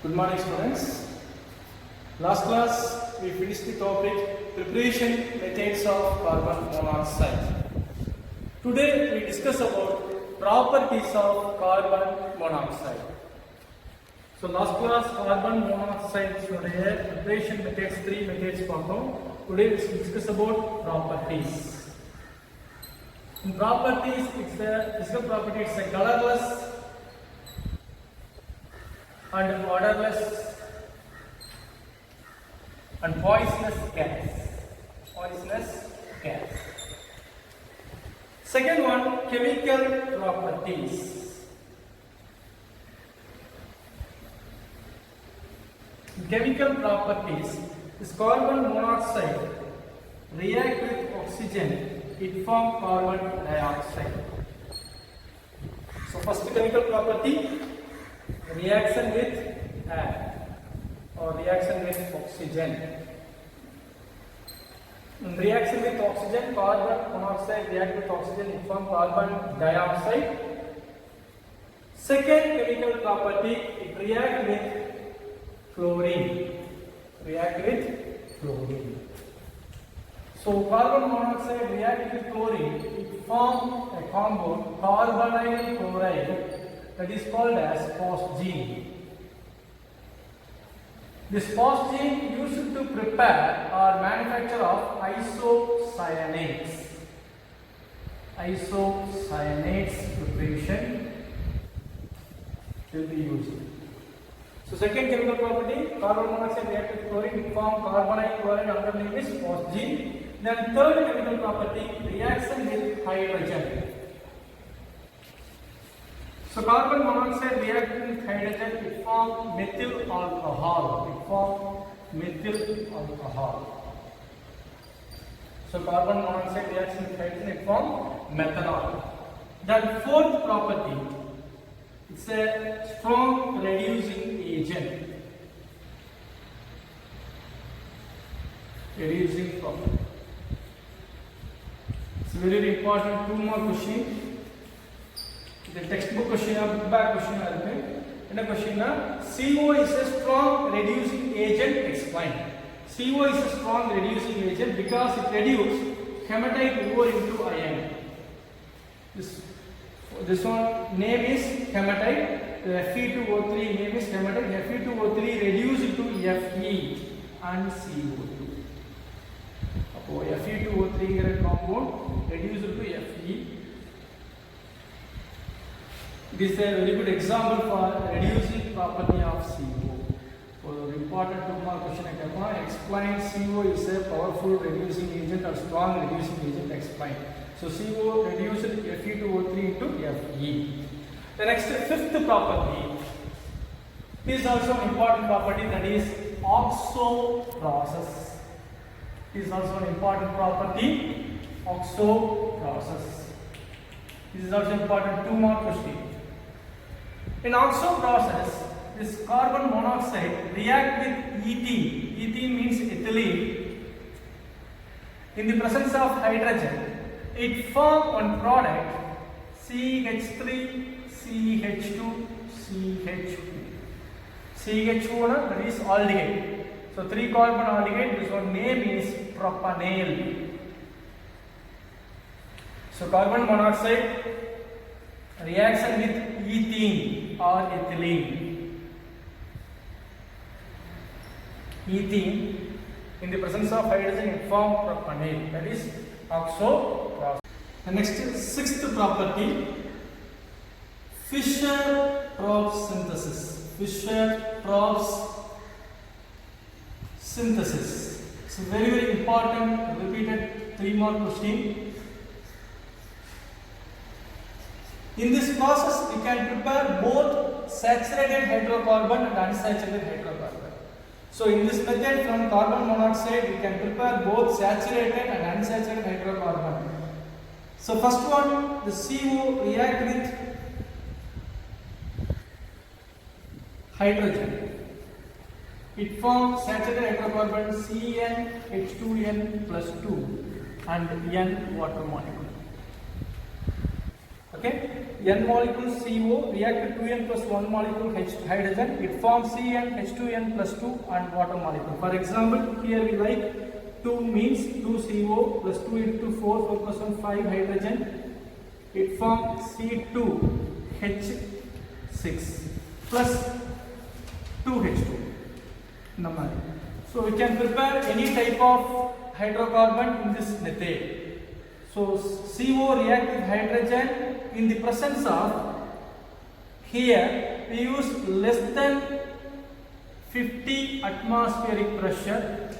Good morning, students. Last class we finished the topic preparation methods of carbon monoxide. Today we discuss about properties of carbon monoxide. So last class carbon monoxide preparation methods 3 methods பார்த்தோம். Today we discuss about properties. In properties, it's a physical property. It's a colorless and odorless and poisonous gas. Poisonous gas. Second one, chemical properties. Chemical properties is carbon monoxide react with oxygen, it forms carbon dioxide. So first chemical property, reaction with air or reaction with oxygen. In reaction with oxygen, carbon monoxide react with oxygen, it forms carbon dioxide. Second chemical property, it react with chlorine. React with chlorine. So carbon monoxide react with chlorine, it forms a compound carbonyl chloride that is called as phosgene. This phosgene used to prepare or manufacture of isocyanates. Isocyanates preparation will be used. So second chemical property, carbon monoxide react with chlorine, it forms carbonyl chloride, another name is phosgene. Then third chemical property, reaction with hydrogen. So carbon monoxide react with hydrogen, it forms methyl alcohol. So carbon monoxide reaction with hydrogen, it forms methanol. Then fourth property, it's a strong reducing agent. Reducing property. It's very important. Two more questions. The textbook question or book bag question irukku. Enna question na CO is a strong reducing agent, explain. CO is a strong reducing agent because it reduces hematite ore into iron. This one name is hematite. The Fe2O3 name is hematite. Fe2O3 reduced to Fe and CO2. Appo Fe2O3 compound reduced to Fe. This is a very good example for reducing property of CO. So important two mark question explain CO is a powerful reducing agent or strong reducing agent, explain. So CO reduced Fe2O3 into Fe. The next fifth property is also an important property, that is oxo process. Is also an important property, oxo process. This is also important two mark question. In oxo process, this carbon monoxide react with ethene. Ethene means ethylene. In the presence of hydrogen, it forms one product CH3, CH2, CH2. CH2 that is aldehyde. So 3 carbon aldehyde. This one name is propanol. So carbon monoxide reaction with ethene or ethylene. Ethene in the presence of hydrogen it forms propanol, that is oxo process. The next sixth property, Fischer-Tropsch synthesis. Fischer-Tropsch synthesis. It's a very important repeated 3 mark question. In this process, we can prepare both saturated hydrocarbon and unsaturated hydrocarbon. So in this method, from carbon monoxide, we can prepare both saturated and unsaturated hydrocarbon. So first one, the CO react with hydrogen. It forms saturated hydrocarbon CnH2n plus 2 and N water molecule. Okay. N molecule CO react with 2N plus 1 molecule hydrogen, it forms CN H2N plus 2 and water molecule. For example, here we like 2 means 2 CO plus 2 into 4, 4 plus 1 5 hydrogen, it forms C2H6 plus 2H2. So we can prepare any type of hydrocarbon in this method. So CO react with hydrogen in the presence of, here we use less than 50 atmospheric pressure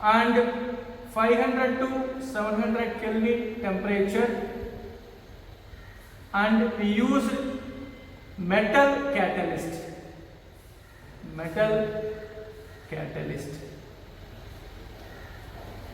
and 500 to 700 Kelvin temperature, and we use metal catalyst.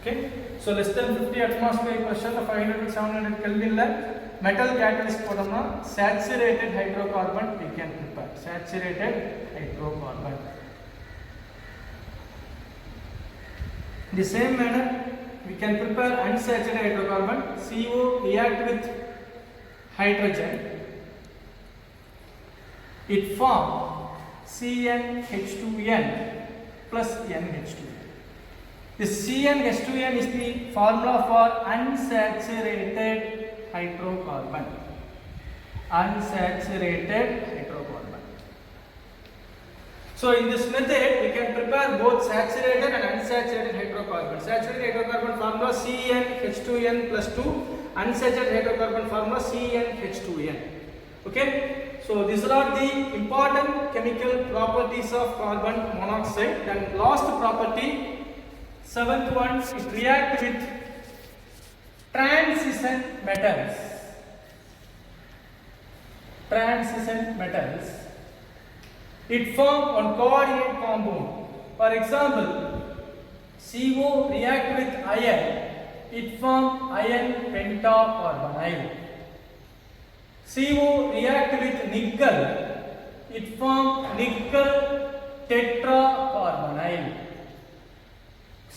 Okay, so less than 50 atmospheric pressure, 500 to 700 Kelvin metal catalyst podamna saturated hydrocarbon we can prepare. Saturated hydrocarbon. In the same manner, we can prepare unsaturated hydrocarbon. CO react with hydrogen, it forms CnH2n plus NH2. This CnH2n is the formula for unsaturated hydrocarbon. Unsaturated hydrocarbon. So in this method, we can prepare both saturated and unsaturated hydrocarbon. Saturated hydrocarbon formula CnH2n plus 2. Unsaturated hydrocarbon formula CnH2n. Okay. So these are the important chemical properties of carbon monoxide. Then last property, seventh one, it reacts with transition metals. Transition metals. It forms one coordinate compound. For example, CO react with iron, it forms iron pentacarbonyl. CO react with nickel, it forms nickel tetracarbonyl.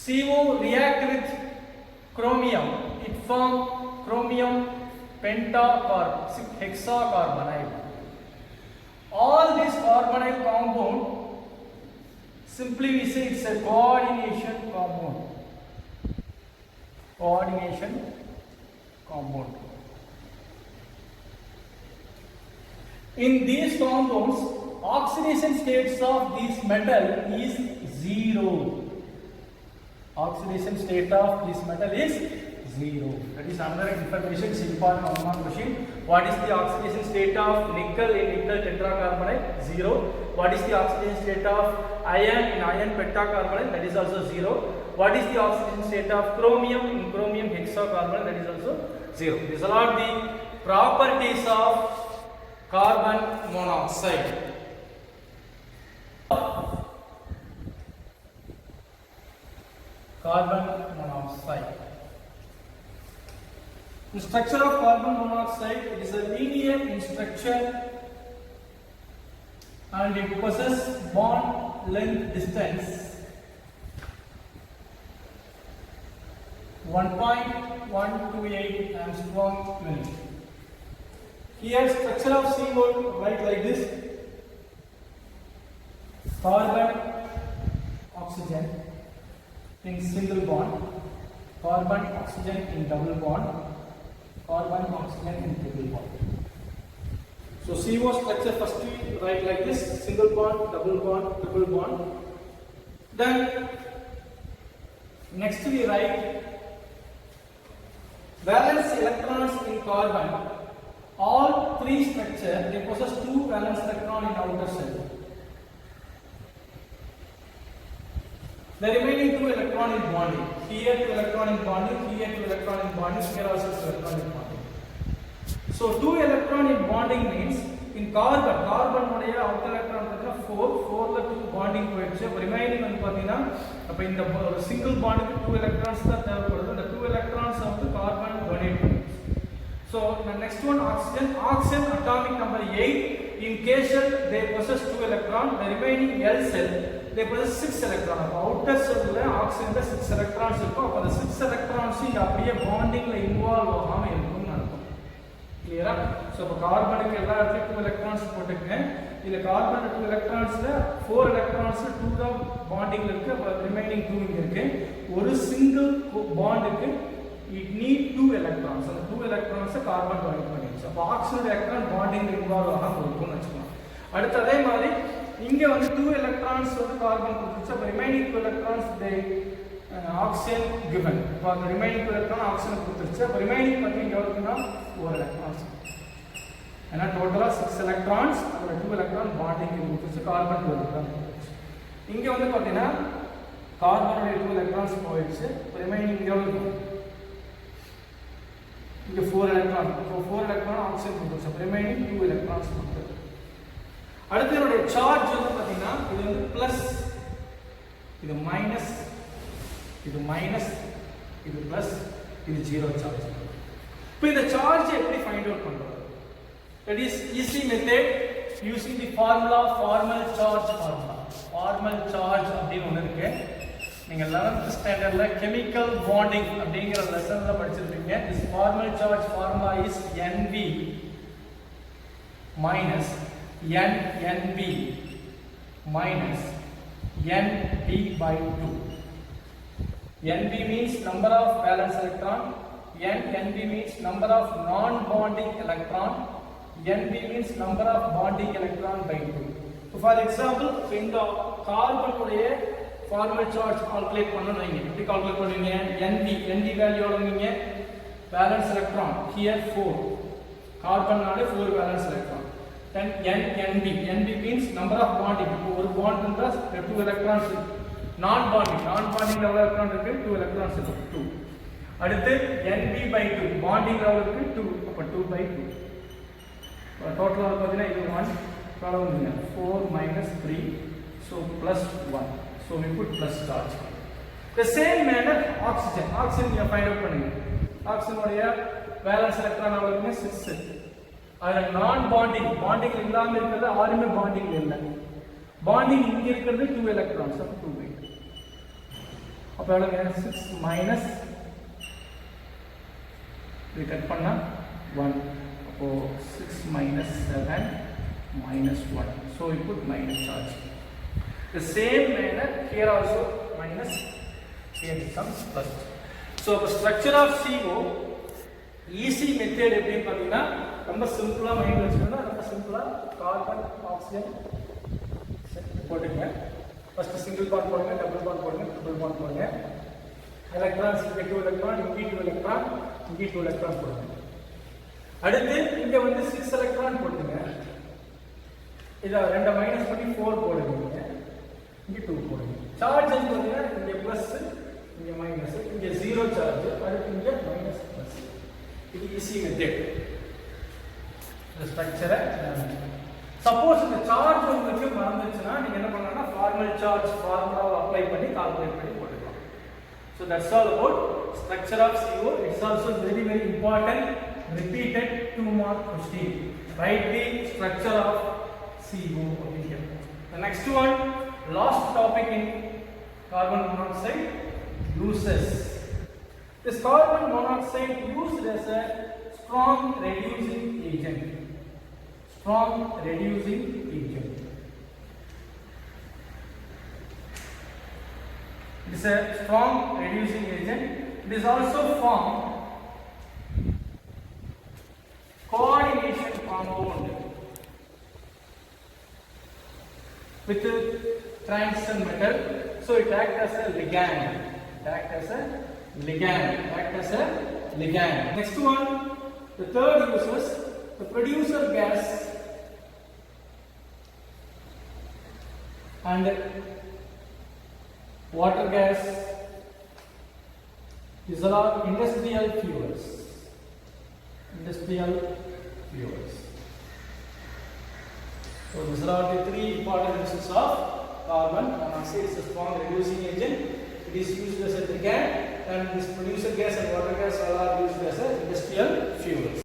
CO react with chromium, it forms chromium hexacarbonyl. All these carbonyl compound, simply we say it's a coordination compound. Coordination compound. In these compounds, oxidation states of this metal is 0. Oxidation state of this metal is 0. That is another information, is important on one question. What is the oxidation state of nickel in nickel tetracarbonyl? 0. What is the oxidation state of iron in iron pentacarbonyl? That is also 0. What is the oxidation state of chromium in chromium hexacarbonyl? That is also 0. These are the properties of carbon monoxide. Carbon monoxide. The structure of carbon monoxide, it is a linear in structure and it possesses bond length distance 1.128 angstrom unit. Here structure of CO write like this: carbon oxygen in single bond, carbon oxygen in double bond, carbon oxygen in triple bond. So CO structure first we write like this: single bond, double bond, triple bond. Then next we write valence electrons in carbon. All three structures, they possess 2 valence electrons in outer shell. The remaining 2 electrons in bonding. Here 2 electrons in bonding, here 2 electrons in bonding, here also 2 electrons in bonding. So 2 electrons in bonding means in carbon உடைய outer electron பார்த்தீங்கன்னா 4 ல 2 bonding போயிடுச்சு. remaining வந்து பார்த்தீங்கன்னா அப்ப இந்த single bondக்கு 2 electrons தான் தேவைப்படுது. அந்த 2 electrons வந்து கார்பன் டொனேட் பண்ணுது. So the next one, oxygen. Oxygen atomic number 8. In K shell they possess 2 electrons. The remaining L cell they possess 6 electrons. Outer cell la oxygen la 6 electrons இருக்கும். அப்ப அந்த 6 electrons இங்க அப்படியே bonding ல involve ஆகாம இருக்கும்னு அர்த்தம். clear? So carbon எல்லா இடத்துலயும் 2 electrons போட்டுங்க. இதுல carbon 2 electronsல 4 electrons 2 தான் bonding இருக்கு. அப்ப remaining 2 இங்க இருக்கு. ஒரு single bondக்கு it need 2 electrons. அந்த 2 electrons carbon join பண்ணிடுச்சு. அப்ப oxygen electron bonding involve ஆக போகுதுன்னு வெச்சுக்கலாம். அடுத்து அதே மாதிரி இங்க வந்து 2 electrons வந்து carbon கொடுத்துச்சு. அப்ப remaining 2 electrons they oxygen given. அப்ப அந்த remaining 2 electron oxygen கொடுத்துச்சு. அப்ப remaining வந்து இங்க வருதுன்னா 4 electrons. ஏன்னா டோட்டலா 6 electrons அதுல 2 electron bonding கொடுத்துச்சு. carbon 2 electron. இங்க வந்து பாத்தீங்கன்னா carbon உடைய 2 electrons போயிடுச்சு. remaining இங்க வருது. இங்க 4 electron. so 4 electron oxygen கொடுத்துச்சு. remaining 2 electrons கொடுத்துச்சு. அடுத்து இதோட சார்ஜ் வந்து பாத்தீங்கன்னா இது வந்து பிளஸ், இது மைனஸ், இது மைனஸ், இது பிளஸ், இது ஜீரோ சார்ஜ். இப்போ இந்த சார்ஜ் எப்படி ஃபைண்ட் அவுட் பண்றது? That is easy method using the formula formal charge formula. Formal charge அப்படினு ஒன்னு இருக்கு. நீங்க 11th ஸ்டாண்டர்ட்ல chemical bonding அப்படிங்கற லெசன்ல படிச்சிருப்பீங்க. This formal charge formula is NV minus NNB minus NB by 2. NB means number of valence electron, NNB means number of non-bonding electron, NB means number of bonding electron by 2. So for example, இந்த carbon உடைய formal charge calculate பண்ணனும். எப்படி calculate பண்ணுவீங்க? NB value எவ்வளவுங்க? valence electron here 4. Carbon நாலே 4 valence electron. Then NB means number of bonding. ஒரு bond இருந்தா 2 electrons. non-bonding எவ்வளவு electron இருக்கு? 2 electrons இருக்கு. 2. அடுத்து NB by 2 bonding எவ்வளவு இருக்கு? 2. அப்ப 2 by 2. டோட்டலா பாத்தீங்கன்னா இது 1 எவ்வளவுங்க? 4 minus 3 so plus 1. so we put plus charge. The same manner oxygen நீங்க find out பண்ணுங்க. oxygen உடைய valence electron எவ்வளவுங்க? 6. அது நான் பாண்டிங் இல்லாம இருக்கிறது ஆறுமே பாண்டிங் இல்ல. பாண்டிங் இங்க இருக்கிறது 2 electrons அப்ப 2 by 2. அப்ப எவ்வளவு? 6 minus இது கட் பண்ணா 1. அப்போ 6 minus 7 minus 1. so we put minus charge. The same manner here also minus, here becomes plus. so the structure of CO easy method எப்படின்னு பாத்தீங்கன்னா ரொம்ப சிம்பிளா மைண்ட்ல வச்சுக்கோங்க. ரொம்ப சிம்பிளா கார்பன் ஆக்சிஜன் போட்டுங்க. ஃபர்ஸ்ட் சிங்கிள் பாண்ட் போடுங்க, டபுள் பாண்ட் போடுங்க, ட்ரிபிள் பாண்ட் போடுங்க. எலக்ட்ரான்ஸ் இங்க 2 எலக்ட்ரான், இங்க 2 எலக்ட்ரான், இங்க 2 எலக்ட்ரான் போடுங்க. அடுத்து இங்க வந்து 6 எலக்ட்ரான் போடுங்க. இத ரெண்ட மைனஸ் பண்ணி 4 போடுங்க. இங்க 2 போடுங்க. சார்ஜ் பாத்தீங்கன்னா இங்க பிளஸ், இங்க மைனஸ், இங்க 0 சார்ஜ், அடுத்து இங்க மைனஸ் பிளஸ். இது ஈஸி மெத்தட். இந்த ஸ்ட்ரக்சரை சப்போஸ் இந்த சார்ஜ் உங்களுக்கு மறந்துச்சுன்னா நீங்க என்ன பண்ணலாம்னா ஃபார்மல் சார்ஜ் ஃபார்முலாவை அப்ளை பண்ணி கால்குலேட் பண்ணி போட்டுக்கலாம். so that's all about structure of CO. it's also very important repeated 2 mark question. write the structure of CO over here. The next one, last topic in carbon monoxide, uses. This carbon monoxide used as a strong reducing agent. Strong reducing agent. It is a strong reducing agent. It is also formed coordination compound with transition metal. So it acts as a ligand. Next one, the third uses the producer gas and water gas. These are all industrial fuels. So these are the 3 important uses of carbon monoxide. It's a strong reducing agent. It is used as a ligand, and this producer gas and water gas are used as a industrial fuels.